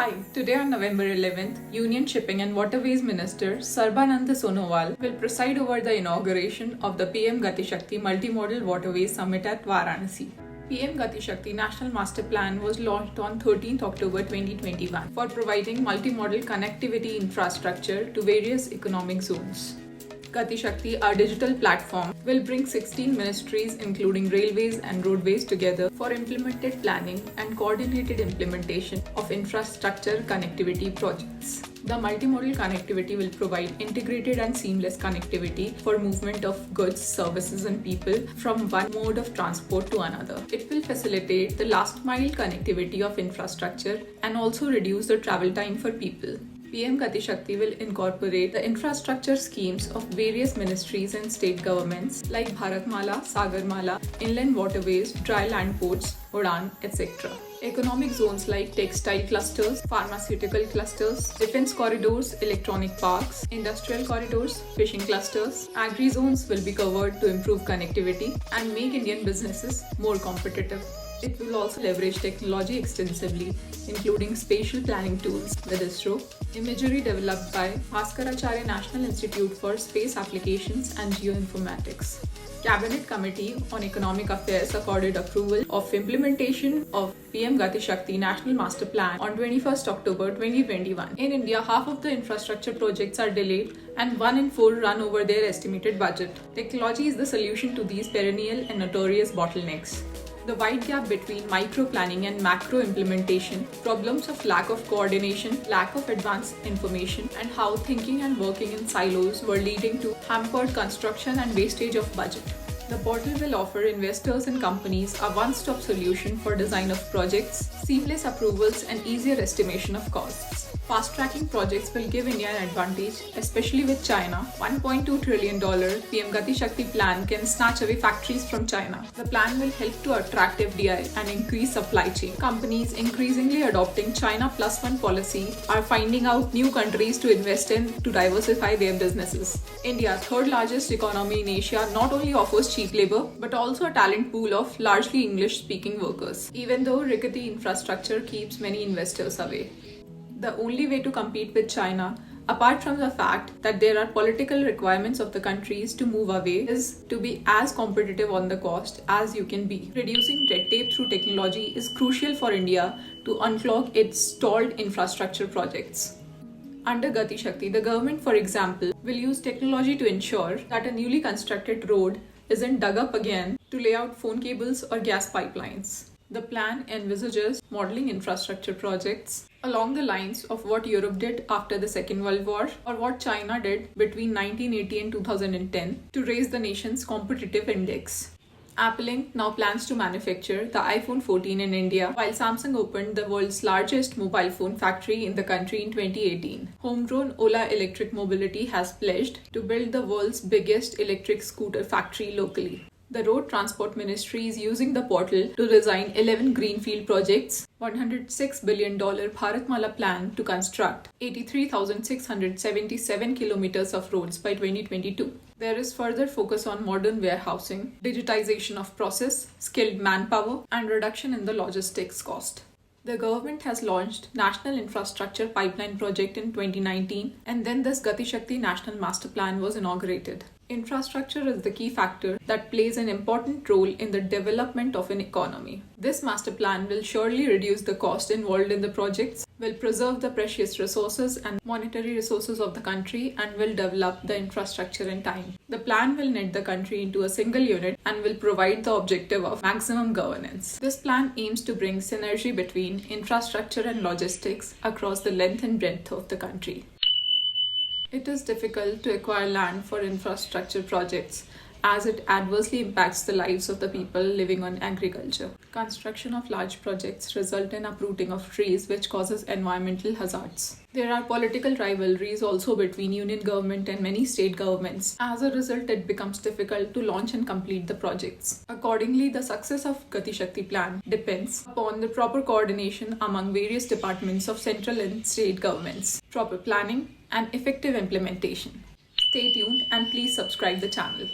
Hi, today on November 11th, Union Shipping and Waterways Minister Sarbanand Sonowal will preside over the inauguration of the PM Gati Shakti Multimodal Waterways Summit at Varanasi. PM Gati Shakti National Master Plan was launched on 13th October 2021 for providing multimodal connectivity infrastructure to various economic zones. Gati Shakti, our digital platform, will bring 16 ministries including railways and roadways together for implemented planning and coordinated implementation of infrastructure connectivity projects. The multimodal connectivity will provide integrated and seamless connectivity for movement of goods, services and people from one mode of transport to another. It will facilitate the last mile connectivity of infrastructure and also reduce the travel time for people. PM Gati Shakti will incorporate the infrastructure schemes of various ministries and state governments like Bharatmala, Sagarmala, inland waterways, dry land ports, Udan, etc. Economic zones like textile clusters, pharmaceutical clusters, defense corridors, electronic parks, industrial corridors, fishing clusters, agri zones will be covered to improve connectivity and make Indian businesses more competitive. It will also leverage technology extensively, including spatial planning tools, the ISRO, imagery developed by Bhaskaracharya National Institute for Space Applications and Geoinformatics. Cabinet Committee on Economic Affairs accorded approval of implementation of PM Gati Shakti National Master Plan on 21st October 2021. In India, half of the infrastructure projects are delayed and 1 in 4 run over their estimated budget. Technology is the solution to these perennial and notorious bottlenecks. The wide gap between micro-planning and macro-implementation, problems of lack of coordination, lack of advanced information, and how thinking and working in silos were leading to hampered construction and wastage of budget. The portal will offer investors and companies a one-stop solution for design of projects, seamless approvals, and easier estimation of costs. Fast-tracking projects will give India an advantage, especially with China. $1.2 trillion PM Gati Shakti plan can snatch away factories from China. The plan will help to attract FDI and increase supply chain. Companies increasingly adopting China Plus One policy are finding out new countries to invest in to diversify their businesses. India, third largest economy in Asia, not only offers cheap labor but also a talent pool of largely English-speaking workers, even though rickety infrastructure keeps many investors away. The only way to compete with China, apart from the fact that there are political requirements of the countries to move away, is to be as competitive on the cost as you can be. Reducing red tape through technology is crucial for India to unclog its stalled infrastructure projects. Under Gati Shakti, the government, for example, will use technology to ensure that a newly constructed road isn't dug up again to lay out phone cables or gas pipelines. The plan envisages modeling infrastructure projects along the lines of what Europe did after the Second World War or what China did between 1980 and 2010 to raise the nation's competitive index. Apple Inc. now plans to manufacture the iPhone 14 in India, while Samsung opened the world's largest mobile phone factory in the country in 2018. Homegrown Ola Electric Mobility has pledged to build the world's biggest electric scooter factory locally. The Road Transport Ministry is using the portal to design 11 greenfield projects, $106 billion Bharatmala plan to construct 83,677 kilometers of roads by 2022. There is further focus on modern warehousing, digitization of process, skilled manpower, and reduction in the logistics cost. The government has launched National Infrastructure Pipeline Project in 2019, and then this Gati Shakti National Master Plan was inaugurated. Infrastructure is the key factor that plays an important role in the development of an economy. This master plan will surely reduce the cost involved in the projects, will preserve the precious resources and monetary resources of the country, and will develop the infrastructure in time. The plan will knit the country into a single unit and will provide the objective of maximum governance. This plan aims to bring synergy between infrastructure and logistics across the length and breadth of the country. It is difficult to acquire land for infrastructure projects as it adversely impacts the lives of the people living on agriculture. Construction of large projects result in uprooting of trees, which causes environmental hazards. There are political rivalries also between union government and many state governments. As a result, it becomes difficult to launch and complete the projects. Accordingly, the success of Gati Shakti plan depends upon the proper coordination among various departments of central and state governments, proper planning, and effective implementation. Stay tuned and please subscribe the channel.